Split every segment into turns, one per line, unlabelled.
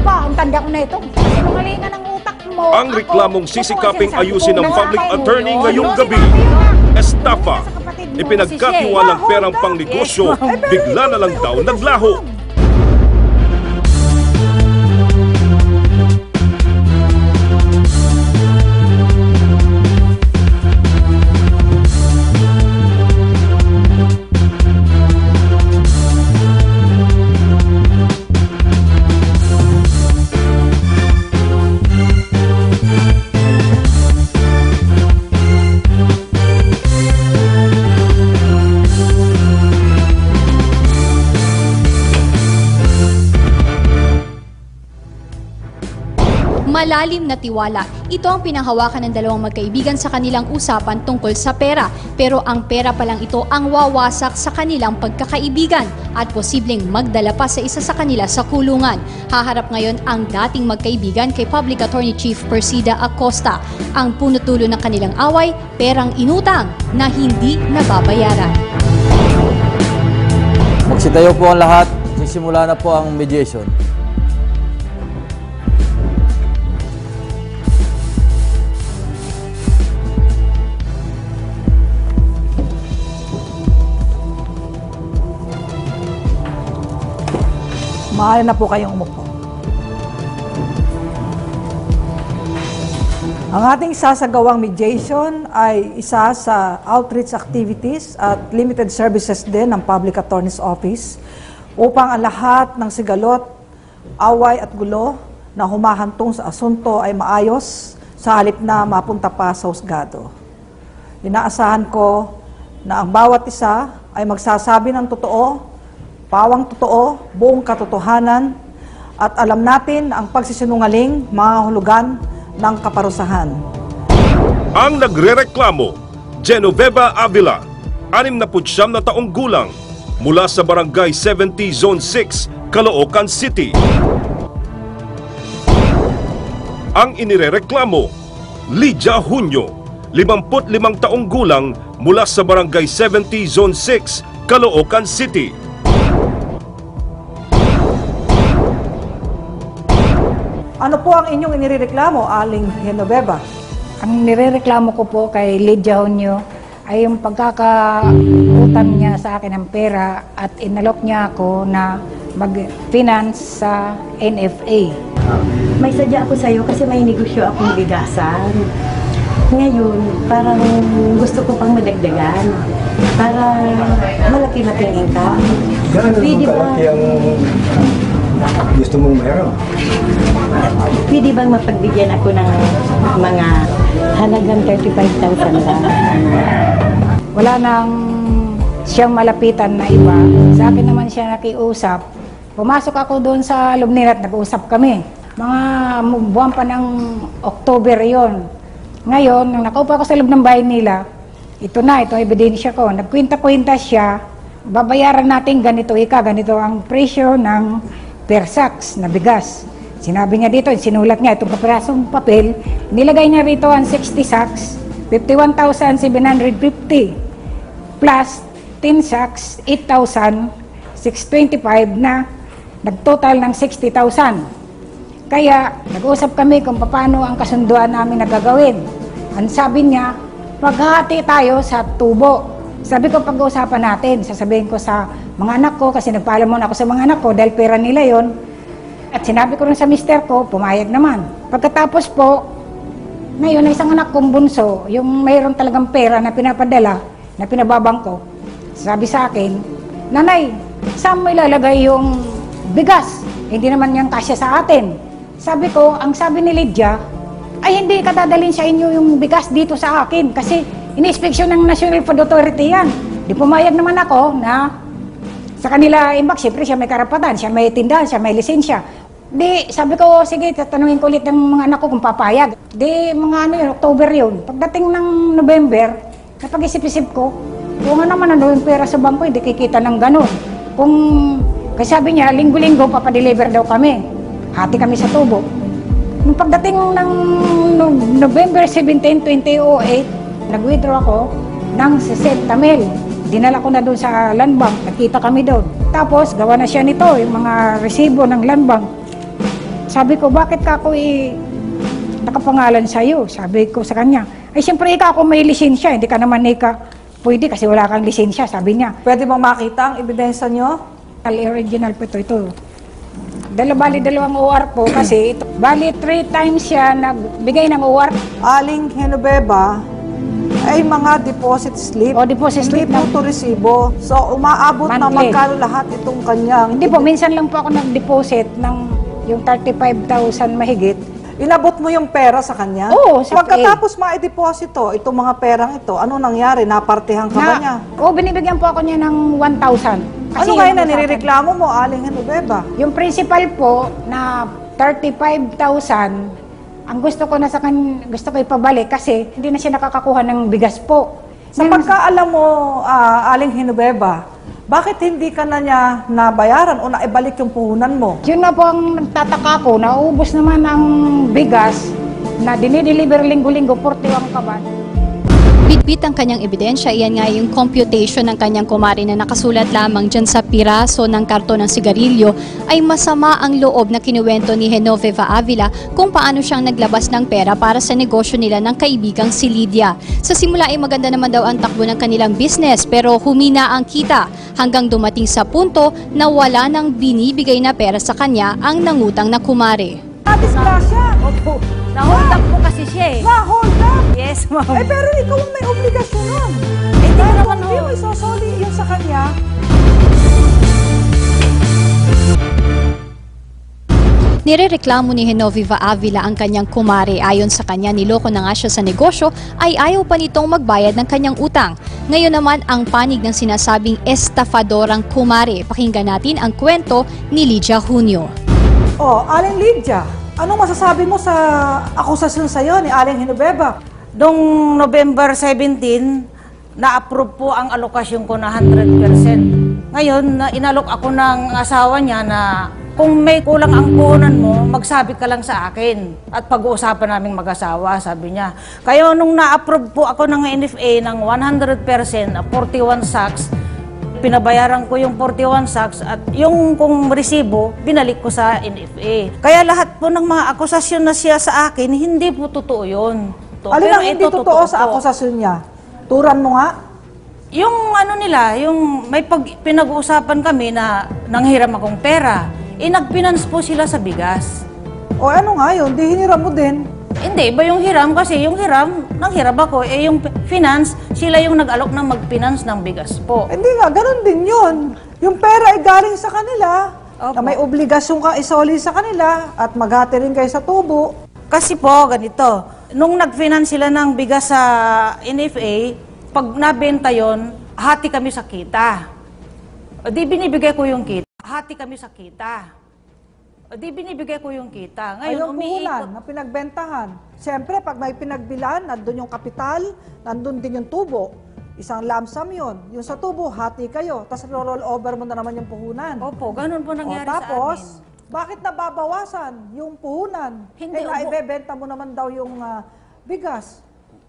pa, ang tanda ko na ito. Sinungalingan ang utak mo.
Ang reklamong sisikaping ayusin ng public attorney ngayong gabi. Estafa. Ipinagkatiwalang perang pangnegosyo, bigla na lang daw naglaho.
Malalim na tiwala. Ito ang pinanghawakan ng dalawang magkaibigan sa kanilang usapan tungkol sa pera. Pero ang pera pa lang ito ang wawasak sa kanilang pagkakaibigan at posibleng magdala pa sa isa sa kanila sa kulungan. Haharap ngayon ang dating magkaibigan kay Public Attorney Chief Persida Acosta. Ang punot-dulo ng kanilang away, perang inutang na hindi nababayaran.
Magsitayo po ang lahat. Sisimula na po ang mediation.
Maaari na po kayong umupo. Ang ating sasagawang mediation ay isa sa outreach activities at limited services din ng Public Attorney's Office upang ang lahat ng sigalot, away at gulo na humahantong sa asunto ay maayos sa halip na mapunta pa sa husgado. Inaasahan ko na ang bawat isa ay magsasabi ng totoo, pawang totoo, buong katotohanan, at alam natin ang pagsisinungaling, mga hulugan ng kaparusahan.
Ang nagrereklamo, Genoveva Avila, 69 na taong gulang, mula sa Barangay 70 Zone 6, Caloocan City. Ang inirereklamo, Lydia Junio, 55 taong gulang, mula sa Barangay 70 Zone 6, Caloocan City.
Ano po ang inyong inireklamo, Aling Genoveva?
Ang nirereklamo ko po kay Lydia Junio ay yung pagkakautang niya sa akin ng pera at inalok niya ako na mag-finance sa NFA.
May sadya ako sa'yo kasi may negosyo akong bigasan. Ngayon, parang gusto ko pang madagdagan para malaki na tingin ka. Pwede ba?
Gusto mong meron?
Pwede bang mapagbigyan ako ng mga halagang 35,000 lang?
Wala nang siyang malapitan na iba. Sa akin naman siya nakiusap. Pumasok ako doon sa loob nila at nag-uusap kami. Mga buwan pa ng October yon. Ngayon, nang nakaupo ako sa loob ng bahay nila, ito na, ito ang ebidensya ko. Nagkwinta-kwinta siya, babayaran natin ganito, ganito ang presyo ng per sacks na bigas. Sinabi niya dito, sinulat niya itong kapirasong papel, nilagay niya rito ang 60 sacks, 51,750 plus 10 sacks, 8,625 na nagtotal ng 60,000. Kaya nag-usap kami kung paano ang kasunduan namin na gagawin. Ang sabi niya, paghati tayo sa tubo. Sabi ko, pag-uusapan natin, sasabihin ko sa mga anak ko, kasi nagpaalam muna ako sa mga anak ko dahil pera nila yon. At sinabi ko rin sa mister ko, pumayag naman. Pagkatapos po, ngayon, isang anak kong bunso, yung mayroon talagang pera na pinapadala, na pinababang ko, sabi sa akin, Nanay, saan mo ilalagay yung bigas? Hindi naman yung kasya sa atin. Sabi ko, ang sabi ni Lydia, ay hindi katadalhin sa inyo yung bigas dito sa akin kasi ini-inspeksyon ng National Food Authority yan. Di pumayag naman ako na sa kanila imbak, siyempre siya may karapatan, siya may tindahan, siya may lisensya. Di, sabi ko, sige, tatanungin ko ulit ng mga anak ko kung papayag. Di, mga ano yun, October yun. Pagdating ng November, napag-isip-isip ko, kung ano naman ano yung pera sa bangko, hindi kikita ng ganun. Kung, kasi sabi niya, linggo-linggo, papadeliver daw kami. Hati kami sa tubo. Nung pagdating ng November 17, 2008, nag-withdraw ako ng 60 mil. Dinala ko na doon sa land bank. Nakita kami doon. Tapos, gawa na siya nito, yung mga resibo ng land bank. Sabi ko, bakit ka ako nakapangalan sa'yo? Sabi ko sa kanya, ay siyempre ikaw ako may lisensya, hindi ka naman pwede kasi wala kang lisensya, sabi niya.
Pwede bang makita ang ebidensya nyo?
Original po ito. Dalawang OR po kasi ito. Bali, 3 times siya nagbigay ng OR.
Aling Genoveva ay mga deposit slip.
O deposit slip
Hindi po to resibo. So, umaabot na
Monthly.
magkano lahat itong kanyang...
Hindi po, minsan lang po ako nag-deposit ng yung 35,000 mahigit.
Inabot mo yung pera sa kanya?
Oo, sa
Pagkatapos ma-deposito, itong mga perang ito, ano nangyari? Napartihan ka ba niya?
Oo, binibigyan po ako niya ng 1,000.
Ano ngayon na nirereklamo mo, Aling Genoveva?
Yung principal po na 35,000, ang gusto ko gusto ko ipabalik kasi hindi na siya nakakakuha ng bigas po.
Sa pagkaalam mo, Aling Genoveva, bakit hindi ka na niya nabayaran o naibalik yung puhunan mo?
Yun na po ang nagtataka ko, naubos naman ang bigas na dinideliver linggo-linggo, 41 kaban.
Bitbit ang kanyang ebidensya, iyan nga yung computation ng kanyang kumari na nakasulat lamang dyan sa piraso ng karton ng sigarilyo ay masama ang loob na kinuwento ni Genoveva Avila kung paano siyang naglabas ng pera para sa negosyo nila ng kaibigang si Lydia. Sa simula ay maganda naman daw ang takbo ng kanilang business pero humina ang kita hanggang dumating sa punto na wala nang binibigay na pera sa kanya ang nangutang na kumari.
Disgrasya!
Opo. Na-hold up po kasi siya eh.
Na-hold up!
Yes, ma'am.
Eh pero ikaw ang may obligasyon nun.
Hindi ko
Dahil
naman
kung di
ho.
mo isosoli yun sa kanya,
Nirereklamo ni Genoveva Avila ang kanyang kumari. Ayon sa kanya, niloko na nga siya sa negosyo ay ayaw pa nitong magbayad ng kanyang utang. Ngayon naman ang panig ng sinasabing estafadorang kumari. Pakinggan natin ang kwento ni Lydia Junio.
oh, Aling Lydia, anong masasabi mo sa akusasyon sa'yo ni Aling Genoveva?
Noong November 17, na-approve po ang alokasyon ko na 100%. Ngayon, inalok ako ng asawa niya na kung may kulang ang puhunan mo, magsabi ka lang sa akin. At pag-uusapan naming mag-asawa, sabi niya. Kaya nung na-approve po ako ng NFA ng 100%, 41 sacks, pinabayaran ko yung 41 sacks at yung kung resibo, binalik ko sa NFA. Kaya lahat po ng mga akusasyon na siya sa akin, hindi po totoo yun.
Alin ang hindi totoo sa
po.
akusasyon niya? Turan mo nga?
Yung ano nila, yung may pinag-uusapan kami na nanghiram akong pera, nagfinance po sila sa bigas.
O ano nga yun? Di hiniram mo din.
Hindi, iba yung hiram kasi yung hiram, nanghiram ako, yung finance, sila yung nag-alok ng mag-finance ng bigas po.
Hindi nga, ganun din yun. Yung pera ay galing sa kanila,
Opo.
na may obligasyon kang isoli sa kanila at maghati rin kayo sa tubo.
Kasi po, ganito, nung nag-finance sila ng bigas sa NFA, pag nabenta yon, hati kami sa kita. O di binibigay ko yung kita. Hati kami sa kita. O di binibigay ko yung kita.
Ay,
Ngayon,
yung puhunan
umiikot.
na pinagbentahan. Siyempre, pag may pinagbilan, nandun yung kapital, nandun din yung tubo. Isang lump sum yun. Yung sa tubo, hati kayo. Tapos roll over mo na naman yung puhunan.
Opo, ganun po nangyari
Tapos,
sa amin.
bakit nababawasan yung puhunan?
Hindi,
eh, naibebenta mo naman daw yung bigas.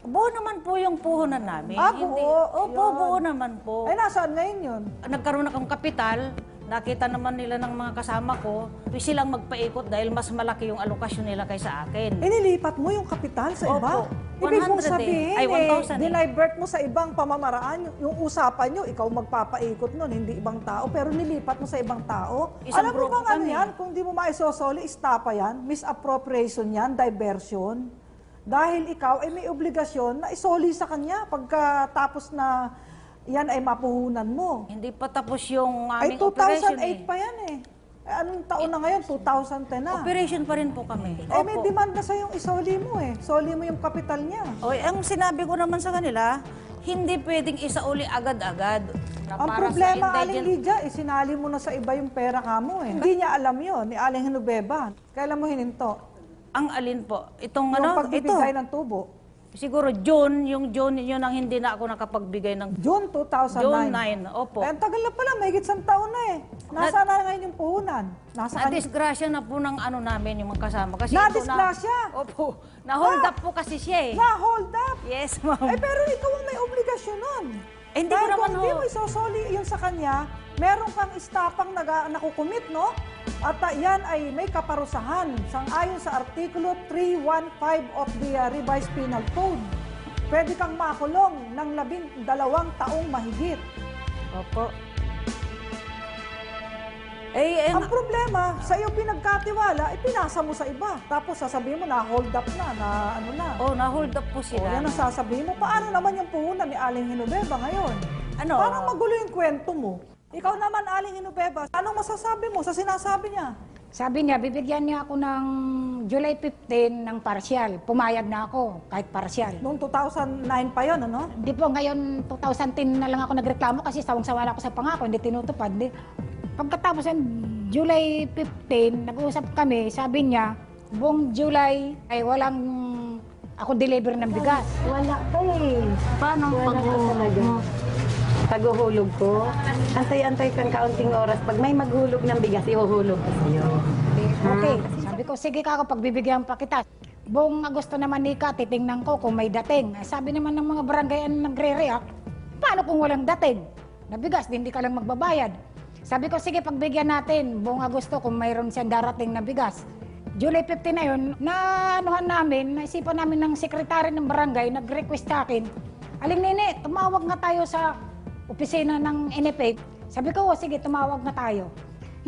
Buo naman po yung puhunan namin.
Ah,
Hindi-
buo.
Opo,
Yun.
buo naman po.
Ay, nasaan ngayon yun?
Nagkaroon akong kapital, nakita naman nila ng mga kasama ko, silang magpaikot dahil mas malaki yung alokasyon nila kaysa akin.
Inilipat mo yung kapital sa iba?
Opo.
Ibig mong
100 eh.
sabihin,
Ay, 1,000 eh.
dinivert mo sa ibang pamamaraan. Yung usapan nyo, ikaw magpapaikot nun, hindi ibang tao, pero nilipat mo sa ibang tao.
Isang
Alam mo
grupo
bang ano
kami.
yan? Kung di mo maisosoli, istapa yan, misappropriation yan, diversion. Dahil ikaw ay may obligasyon na isoli sa kanya pagkatapos na yan ay mapuhunan mo.
Hindi pa tapos yung
Ay,
aming operation
2008 pa yan eh. Anong taon na ngayon? 2010 na.
Operation pa rin po kami.
Eh, may demand na sa yung isoli mo eh. Soli mo yung kapital niya.
O, ang sinabi ko naman sa kanila, hindi pwedeng isauli agad-agad. Na
Ang
para sa
problema,
indigent-
Aling Lydia, sinali mo na sa iba yung pera ka mo eh. Hindi niya alam yon ni Aling Genoveva. Kailan mo hininto?
Ang alin po? Itong
Yung
ano? Ito.
pagbibigay ng tubo.
Siguro June, yung June yun ang hindi na ako nakapagbigay ng
June 2009.
June 9. Opo.
Eh, ang tagal na pala, may higit 1 taon na eh. Nasaan na ngayon yung puhunan? Nasa kanya.
Na-disgrasya na po ng ano namin, yung mga kasama. Kasi ito
Na-disgrasya?
Opo. Na-hold up po kasi siya eh.
Na-hold up?
Yes, ma'am.
Eh, pero ikaw ang may obligasyon nun.
Eh, hindi ko
Dahil
naman
kung hindi
ho.
mo isosoli yun sa kanya, meron kang istapang nakukumit, no? At yan ay may kaparusahan sang-ayon sa Artikulo 315 of the Revised Penal Code. Pwede kang makulong ng 12 taong mahigit.
Opo.
Ang problema, sa iyo pinagkatiwala, ipinasa mo sa iba. Tapos sasabihin mo na hold up na ano na.
Na-hold up po
O
sila.
yan ang sasabihin mo. Paano naman yung puhunan ni Aling Genoveva ngayon?
Ano?
Parang magulo yung kwento mo. Ikaw naman, Aling Genoveva, anong masasabi mo sa sinasabi niya?
Sabi niya, bibigyan niya ako ng July 15 ng partial. Pumayag na ako, kahit partial.
Noong 2009 pa yon, ano?
Hindi po, ngayon 2010 na lang ako nagreklamo kasi sawang-sawa na ako sa pangako, hindi tinutupad. Pagkatapos ng July 15, nag-uusap kami, sabi niya, buong July ay walang ako deliver ng bigas.
Wala ka eh.
Paano
Wala ka talaga. Paghuhulog ko, antay-antay kang kaunting oras. Pag may maghulog ng bigas, ihuhulog ko sa'yo.
Okay, sabi ko, sige kako, pagbibigyan pa kita. Buong Agosto naman nika, titingnan ko kung may dating. Sabi naman ng mga barangay ang nagre-react, paano kung walang dating? Na bigas, hindi ka lang magbabayad. Sabi ko, sige, pagbigyan natin buong Agosto kung mayroon siyang darating na bigas. July 15 na yun, naisipan namin ng sekretary ng barangay, nag-request sa akin, Aling Nene, tumawag nga tayo sa opisina ng NFA. Sabi ko, sige, tumawag na tayo.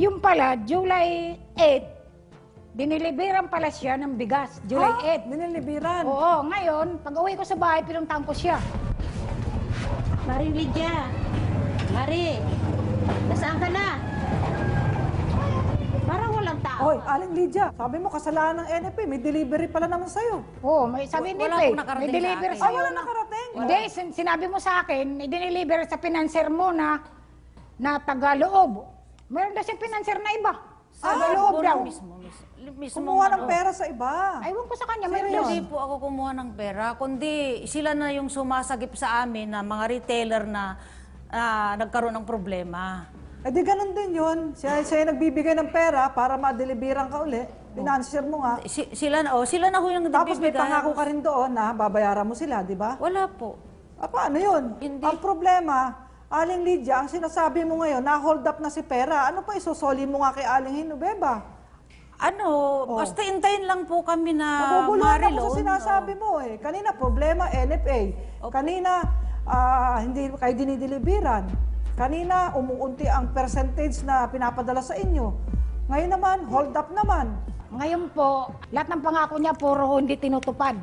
Yung pala, July 8, diniliberan pala siya ng bigas. July 8.
Diniliberan?
Oo, ngayon, pag uwi ko sa bahay, pinuntahan ko siya.
Mari Lydia. Mari. Nasaan ka na? Parang walang tao.
Hoy, Aling Lydia, sabi mo kasalanan ng NFA, may delivery pala naman sa'yo.
Oo, sabi ni
Wala
Pe,
pong nakarating
may deliver
sa akin.
sa'yo.
Wala nakarating.
Hindi, sinabi mo sa akin, i-deliver sa pinanser mo na taga-loob. Meron daw siya pinanser na iba. Taga-loob daw.
Mismo
Kumuha ng pera sa iba.
Aywan ko sa kanya, meron daw.
Hindi po ako kumuha ng pera, kundi sila na yung sumasagip sa amin na mga retailer na nagkaroon ng problema.
Eh di ganun din yun. Siya nagbibigay ng pera para ma-deliveran ka uli. Financier mo nga.
Sila na ho yung
Tapos may
nagbibigay.
pangako ka rin doon na babayaran mo sila, di ba?
Wala po.
Paano yun?
Hindi.
Ang problema, Aling Lydia, ang sinasabi mo ngayon, na-hold up na si pera. Ano pa isusoli mo nga kay Aling Genoveva?
Basta intayin lang po kami na
Naguguluhan
ma-reload.
ako sa sinasabi mo eh. Kanina, problema, NFA. Kanina, hindi kayo dinideliveran. Kanina, umuunti ang percentage na pinapadala sa inyo. Ngayon naman, hold up naman.
Ngayon po, lahat ng pangako niya puro hindi tinutupad.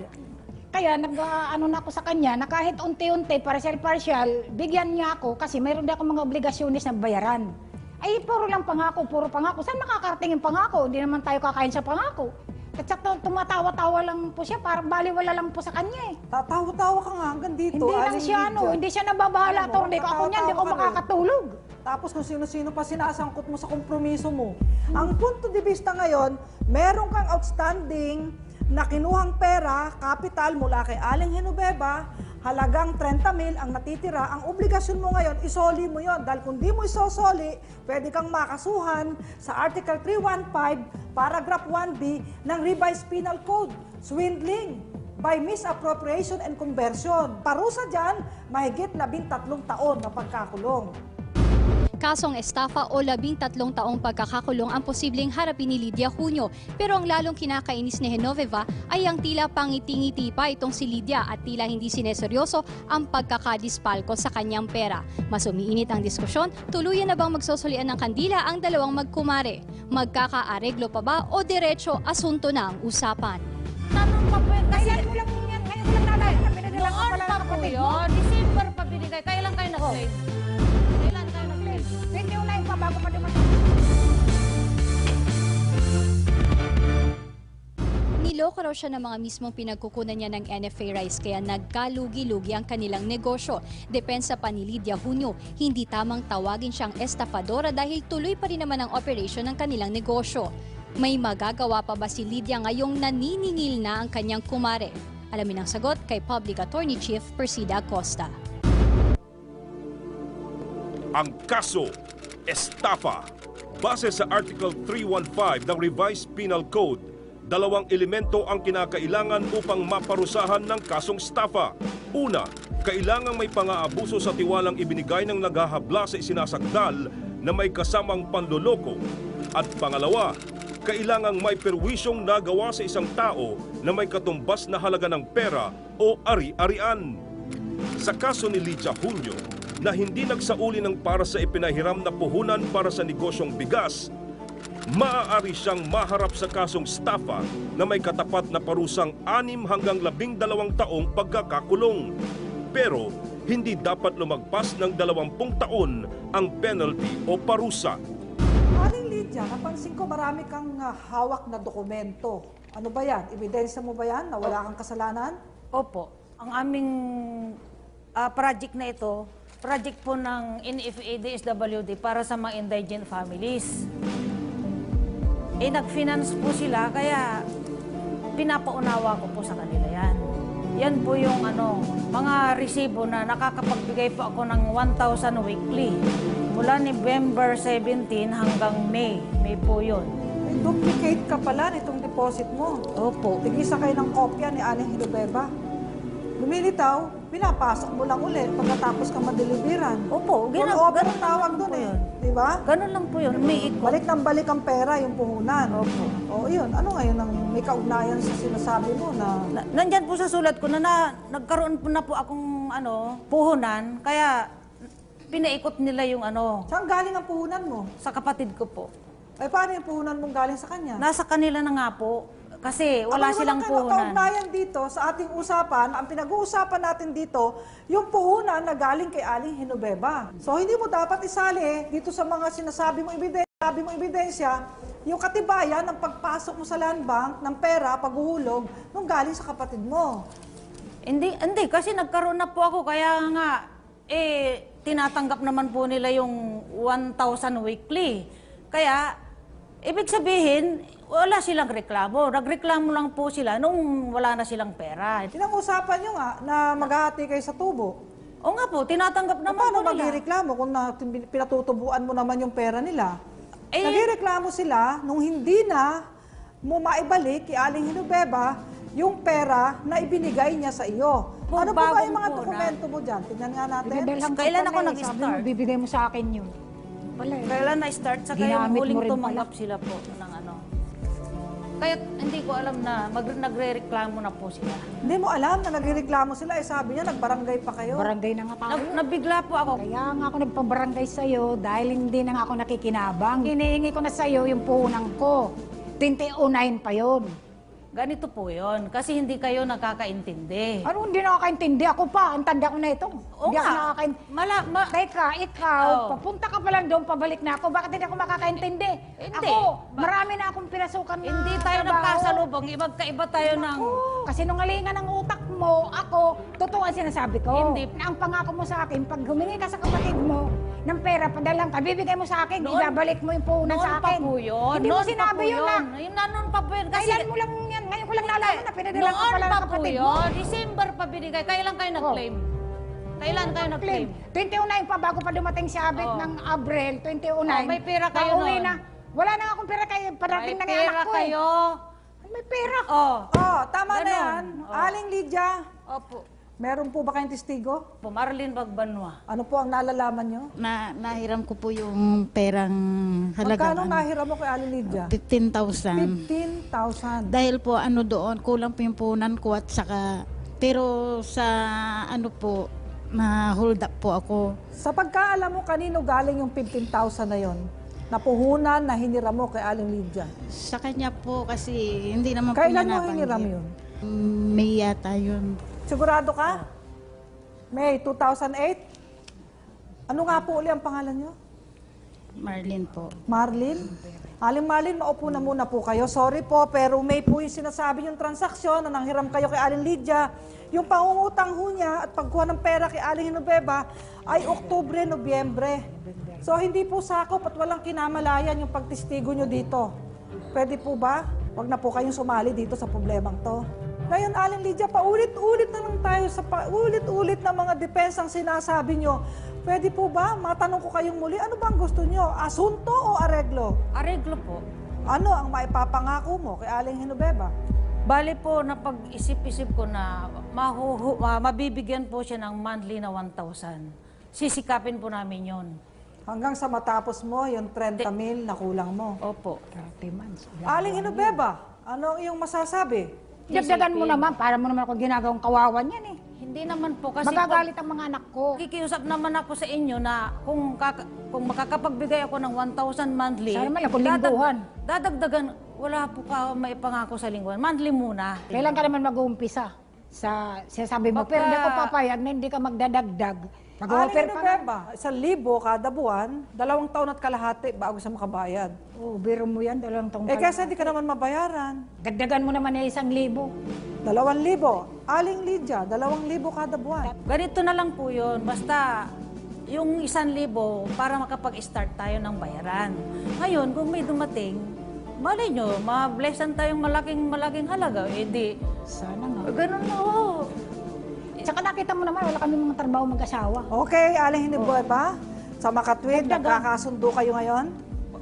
Kaya nag-ano na ako sa kanya na kahit unti-unti, partial, bigyan niya ako kasi mayroon din ako mga obligasyones na bayaran. Ay, puro lang pangako, puro pangako. Saan makakarating yung pangako? Hindi naman tayo kakain sa pangako. At saka tumatawa-tawa lang po siya, parang baliwala lang po sa kanya eh.
Tatawa-tawa ka nga hanggang dito.
Hindi lang
Aling
siya,
Lydia.
hindi siya nababahala. Hindi ko ako niyan, hindi ko makakatulog.
Tapos kung sino-sino pa sinasangkot mo sa kompromiso mo. Ang punto de vista ngayon, meron kang outstanding na kinuhang pera, capital mula kay Aling Genoveva, halagang 30,000 ang natitira. Ang obligasyon mo ngayon, isoli mo yon. Dahil kung di mo isosoli, pwede kang makasuhan sa Article 315, Paragraph 1B ng Revised Penal Code, swindling by misappropriation and conversion. Parusa dyan, mahigit 13 taon na pagkakulong.
Kasong estafa o 13 taong pagkakakulong ang posibleng harapin ni Lydia Junio. Pero ang lalong kinakainis ni Genoveva ay ang tila pangiti-ngiti pa itong si Lydia at tila hindi sineseryoso ang pagkakadispalko sa kanyang pera. Mas umiinit ang diskusyon, tuluyan na bang magsosolian ng kandila ang dalawang magkumare? Magkakaareglo pa ba o diretso asunto na ang usapan?
Tanong pa po kasi
Kailan mo lang yan, ngayon ko lang nalain na pinadala ka
noon
pala
pa
ng
po
kapatid mo.
yun. December pa binigay. Kailan kayo nag-claim? Kailan kayo nag-claim?
21 na yung pa bago pa dumating.
Niloko raw siya ng mga mismong pinagkukunan niya ng NFA rice kaya nagkalugi-lugi ang kanilang negosyo. Depensa pa ni Lydia Junio, hindi tamang tawagin siyang estafadora dahil tuloy pa rin naman ang operasyon ng kanilang negosyo. May magagawa pa ba si Lydia ngayong naniningil na ang kanyang kumare? Alamin ang sagot kay Public Attorney Chief Persida Acosta.
Ang kaso, estafa. Base sa Article 315 ng Revised Penal Code, dalawang elemento ang kinakailangan upang maparusahan ng kasong estafa. Una, kailangang may pang-aabuso sa tiwalang ibinigay ng naghahabla sa isinasakdal na may kasamang panloloko. At pangalawa, kailangang may perwisyong nagawa sa isang tao na may katumbas na halaga ng pera o ari-arian. Sa kaso ni Lydia Julio, na hindi nagsauli ng para sa ipinahiram na puhunan para sa negosyong bigas, maaari siyang maharap sa kasong estafa na may katapat na parusang 6 hanggang 12 taong pagkakakulong. Pero hindi dapat lumagpas ng 20 taon ang penalty o parusa.
Aling Lydia, napansin ko marami kang hawak na dokumento. Ano ba yan? Ebidensya mo ba yan na wala kang kasalanan?
Opo. Ang aming project na ito, project po ng NFA DSWD para sa mga indigent families. Nag-finance po sila, kaya pinapaunawa ko po sa kanila yan. Yan po yung mga resibo na nakakapagbigay po ako ng 1,000 weekly. Mula November 17 hanggang May. May po yun.
May duplicate ka pala nitong deposit mo.
Opo.
Tigisa kayo ng kopya ni Aling Genoveva. Lumilitaw, pinapasok mo lang ulit pagkatapos kang madeliveran.
Opo.
Over ang
ganun
tawag
lang
doon
po
eh.
yun.
Diba?
Ganun lang po yun. May ikot.
Balik ng balik ang pera, yung puhunan.
Opo.
O yun, ano ngayon ang may kaugnayan sa sinasabi mo na...
Nandyan po sa sulat ko na nagkaroon po na po akong puhunan, kaya pinaikot nila yung
Saan galing ang puhunan mo?
sa kapatid ko po.
Ay, paano yung puhunan mong galing sa kanya?
Nasa kanila na nga po, kasi wala silang puhunan.
Kaugnayan dito sa ating usapan, ang pinag-uusapan natin dito, yung puhunan na galing kay Aling Genoveva. So, hindi mo dapat isali dito sa mga sinasabi mong ebidensya, yung katibayan ng pagpasok mo sa land bank ng pera, paghuhulog, nung galing sa kapatid mo.
Hindi, kasi nagkaroon na po ako, kaya nga, tinatanggap naman po nila yung 1,000 weekly. Kaya, ibig sabihin, wala silang reklamo. Nagreklamo lang po sila nung wala na silang pera.
Pinag-usapan nyo nga na maghahati kayo sa tubo.
O nga po, tinatanggap naman
Paano
po nila.
magreklamo kung pinatutubuan mo naman yung pera nila?
Eh,
Nagreklamo sila nung hindi na mo maibalik kay Aling Genoveva yung pera na ibinigay niya sa iyo.
Kung
Ano ba yung
bagong
mga
puhunan.
dokumento mo dyan? Tingnan nga natin.
Bibidalhan ko
Kailan
pala
ako
eh.
nag-start?
Sabi mo, bibigay mo sa akin yun. Pala eh.
Kailan na-start sa kayo
Ginamit mo
huling
rin
tumanggap sila po ng Kaya hindi ko alam na nagre-reklamo na po sila.
Hindi mo alam na nagreklamo sila. Eh sabi niya, nagbarangay pa kayo.
Barangay na nga tayo.
Nabigla po ako.
Kaya nga ako nagpabarangay sa'yo dahil hindi na nga ako nakikinabang. Hinihingi ko na sa'yo yung puhunan ko. 2009 pa yon.
Ganito po yon kasi hindi kayo nakakaintindi.
Ano hindi nakakaintindi? Ako pa, ang tanda ko na ito.
Oo
Hindi ako
nga.
nakakaintindi. Teka, ikaw,
Oo.
papunta ka pa lang doon, pabalik na ako. Bakit hindi ako makakaintindi?
Hindi.
Ako, marami na akong pinasukan na
Hindi tayo
trabaho.
nagkasalubong, magkaiba tayo ng...
Kasi nung alingan ng utak mo, ako, totoo ang sinasabi ko.
Hindi.
Na ang pangako mo sa akin, pag humingi ka sa kapatid mo ng pera, padalang ka, bibigay mo sa akin,
Noon-
ibabalik mo yung puhunan
Noon
sa
pa
akin.
po yun.
Hindi mo
Noon pa
sinabi
po
yun na.
Yun na noon pa po yun. Kasi
Kailan mo lang yan? Ngayon ko lang nalaman na pinadala ka
noon
pala
pa
ng
po
kapatid mo.
yun. December pa binigay. Kailan kayo nag-claim? Kailan kayo nag-claim?
2009 pa bago pa dumating si Abet
Oh.
ng Abril, 2009.
Oh, may pera kayo
Pauwi
noon.
na. Wala na akong pera kayo. Parating na
May
nga
pera
anak ko
kayo.
eh. May pera.
Oh.
Oh, tama na
Ganon.
yan.
Oh.
Aling Lydia,
Opo.
meron po ba kayong testigo?
Po, Marlene Bagbanwa.
Ano po ang nalalaman nyo?
Nahiram ko po yung perang halaga.
Magkano nahiram mo kay Aling Lydia?
15,000.
15,000.
Dahil po doon, kulang po yung punan ko at saka, pero sa po, na-hold up po ako.
Sa pagkaalam mo kanino galing yung 15,000 na yon? Napuhunan na hiniram mo kay Aling Lydia.
Sa kanya po kasi hindi naman
Kailan
po niya
mo
nabanggit.
hiniram yun?
May yata yun.
Sigurado ka? May 2008? Ano nga po uli ang pangalan nyo?
Marlene po.
Marlene? Aling Marlene, maupo na muna po kayo. Sorry po, pero may po yung sinasabi yung transaksyon na nanghiram kayo kay Aling Lydia. Yung pangungutang ho niya at pagkuha ng pera kay Aling Genoveva ay Oktubre, Nobyembre. So hindi po sakop at walang kinamalayan yung pagtestigo nyo dito. Pwede po ba? Huwag na po kayong sumali dito sa problemang to. Ngayon, Aling Lydia, paulit-ulit na lang tayo sa paulit-ulit na mga depensang sinasabi nyo. Pwede po ba? Matanong ko kayong muli, ano bang gusto nyo? Asunto o areglo?
Areglo po.
Ano ang maipapangako mo kay Aling Genoveva?
Bali po, napag-isip-isip ko na mabibigyan po siya ng monthly na 1,000. Sisikapin po namin yon.
Hanggang sa matapos mo yung 30 mil na kulang mo.
Opo.
30 months.
Aling Genoveva, ano ang iyong masasabi?
Dagdagan mo naman, para mo naman ako ginagawang kawawan yan eh.
Hindi naman po kasi
Magagalit ang mga anak ko.
kikiusap naman ako sa inyo na kung makakapagbigay ako ng 1,000 monthly,
Sana man ako lingguhan.
dadagdagan, wala po ka may pangako sa lingguhan. Monthly muna.
Kailan ka naman mag-uumpisa? Sinasabi mo, pero hindi ko papayag na hindi ka magdadagdag.
Aling
Mag-offer ka na.
Genoveva, 1,000 kada buwan, 2 taon at kalahati bago siya makabayad.
Oo, biro mo yan, 2 taong
Eh kasi hindi ka naman mabayaran.
Dagdagan mo naman na 1,000.
2,000. Aling Lydia, 2,000 kada buwan.
Ganito na lang po yun. Basta yung 1,000 para makapag-start tayo ng bayaran. Ngayon, kung may dumating, malay nyo, ma-blessan tayong malaking halaga. Eh di,
Sana nga.
ganun na ho.
Tsaka nakita mo naman, wala kami mga trabaho mag-asawa.
Okay, Aling Genoveva, sa Makatwid,
Dagdagan.
nagkakasundo kayo ngayon?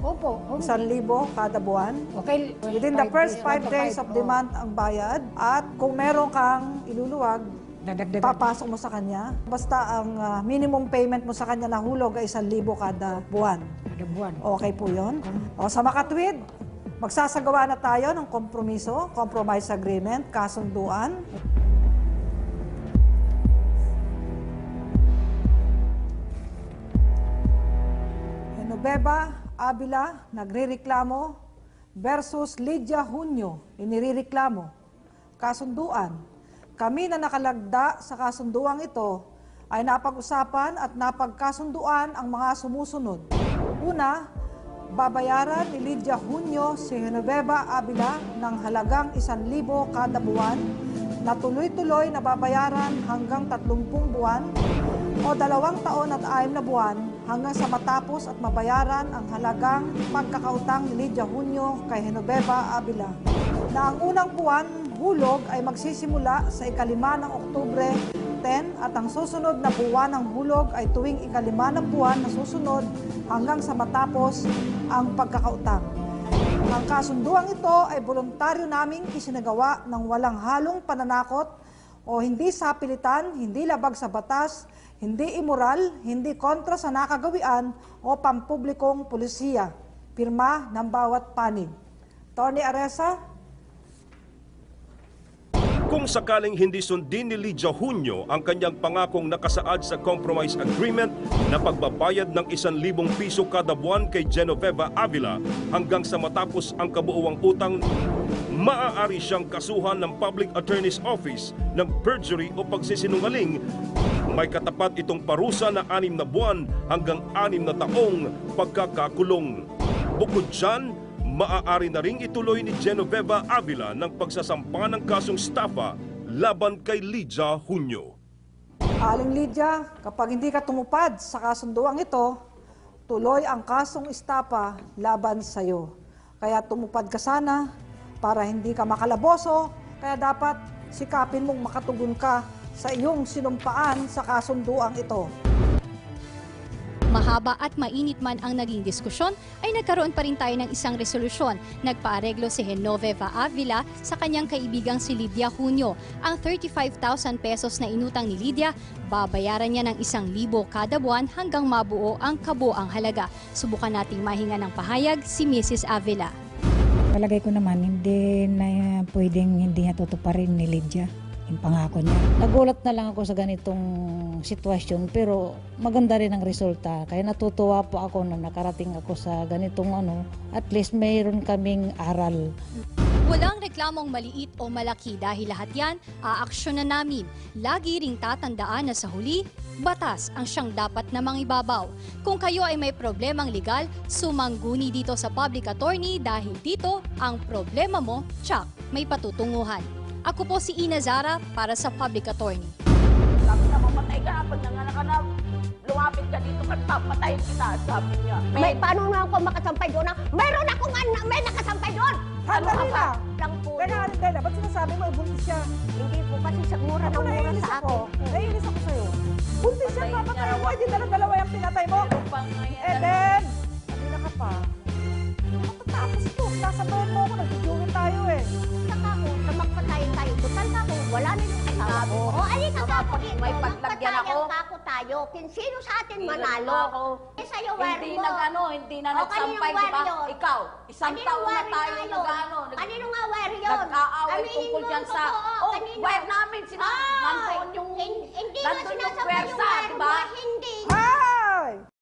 Opo.
1,000 kada buwan.
Okay.
Within the first 5 days of the month ang bayad. At kung meron kang iluluwag,
Dadagdagan.
papasok mo sa kanya. Basta ang minimum payment mo sa kanya na hulog ay 1,000 kada buwan.
Kada buwan.
Okay po yun. O sa Makatwid, magsasagawa na tayo ng kompromiso, compromise agreement, kasunduan. Genoveva Avila, nagrereklamo versus Lydia Junio, inirereklamo. Kasunduan. Kami na nakalagda sa kasunduang ito ay napag-usapan at napagkasunduan ang mga sumusunod. Una, babayaran ni Lydia Junio si Genoveva Avila ng halagang 1,000 kada buwan na tuloy-tuloy na babayaran hanggang 30 buwan o 2 taon at 6 na buwan hanggang sa matapos at mabayaran ang halagang pagkakautang ni Lydia Junio kay Genoveva Avila na ang unang buwan hulog ay magsisimula sa ika-5 ng Oktubre 10 at ang susunod na buwan ng hulog ay tuwing ika-5 ng buwan na susunod hanggang sa matapos ang pagkakautang. Ang kasunduang ito ay voluntaryo naming isinagawa ng walang halong pananakot o hindi sapilitan, hindi labag sa batas, hindi immoral, hindi kontra sa nakagawian o pampublikong pulisiya. Pirma ng bawat panig. Attorney Aresa?
Kung sakaling hindi sundin ni Lydia Junio ang kanyang pangakong nakasaad sa compromise agreement na pagbabayad ng 1,000 piso kada buwan kay Genoveva Avila hanggang sa matapos ang kabuuang utang, maaari siyang kasuhan ng Public Attorney's Office ng perjury o pagsisinungaling. May katapat itong parusa na 6 na buwan hanggang 6 na taong pagkakakulong. Bukod dyan, maaari na ring ituloy ni Genoveva Avila ng pagsasampa ng kasong estafa laban kay Lydia Junio.
Aling Lydia, kapag hindi ka tumupad sa kasunduang ito, tuloy ang kasong estafa laban sa iyo. Kaya tumupad ka sana para hindi ka makalaboso, kaya dapat sikapin mong makatugon ka sa iyong sinumpaan sa kasunduang ito.
Mahaba at mainit man ang naging diskusyon, ay nagkaroon pa rin tayo ng isang resolusyon. Nagpaareglo si Genoveva Avila sa kanyang kaibigang si Lydia Junio. Ang 35,000 pesos na inutang ni Lydia, babayaran niya ng 1,000 kada buwan hanggang mabuo ang kabuang halaga. Subukan nating mahinga ng pahayag si Mrs. Avila.
Palagay ko naman, hindi na pwedeng hindi niya tutuparin ni Lydia yung pangako niya.
Nagulat na lang ako sa ganitong sitwasyon pero maganda rin ang resulta. Kaya natutuwa po ako na nakarating ako sa ganitong at least mayroon kaming aral.
Walang reklamong maliit o malaki dahil lahat yan aaksyonan namin. Lagi ring tatandaan na sa huli, batas ang siyang dapat na mangibabaw. Kung kayo ay may problemang legal, sumangguni dito sa public attorney dahil dito ang problema mo, tsak, may patutunguhan. Ako po si Ina Zara para sa Public Attorney.
Sabi na mamatay ka, pag nanganak ka na, lumapit ka dito, patayin kita, sabi niya.
May paano na ako makasampay doon? Mayroon akong anak, may nakasampay doon!
Sandali lang.
Lang po.
Teka, Arindela, ba't sinasabi mo buntis siya?
Hindi po kasi sa mura ng mura
Naiinis
sa
ako.
akin.
Naiinis ako sa'yo. Buntis siya, papatayin mo. Hindi dalawa yung pinatay mo. Eden! Hindi ka pa. Matatapos ito. Nasa noon mo ako, nag-jewel tayo eh.
Saka ako, sa magpatayin tayo. Total ka ako, wala na yung asawa ko. O, ay,
May paglagyan ako.
tayo. Sino sa atin
Hindi
manalo?
naman ako.
Eh, sa'yo, wire
Hindi
mo.
hindi na
O,
nagsampay,
kaninong
di ba?
wire yun?
Ikaw, isang
Kaninong
taon na
wire
tayo
tayo?
nag-ano.
Kanino nga wire yun?
Nag-aaway
Aminin
tungkol
mo
dyan
ang
sa...
totoo.
Oh,
Kanino?
wire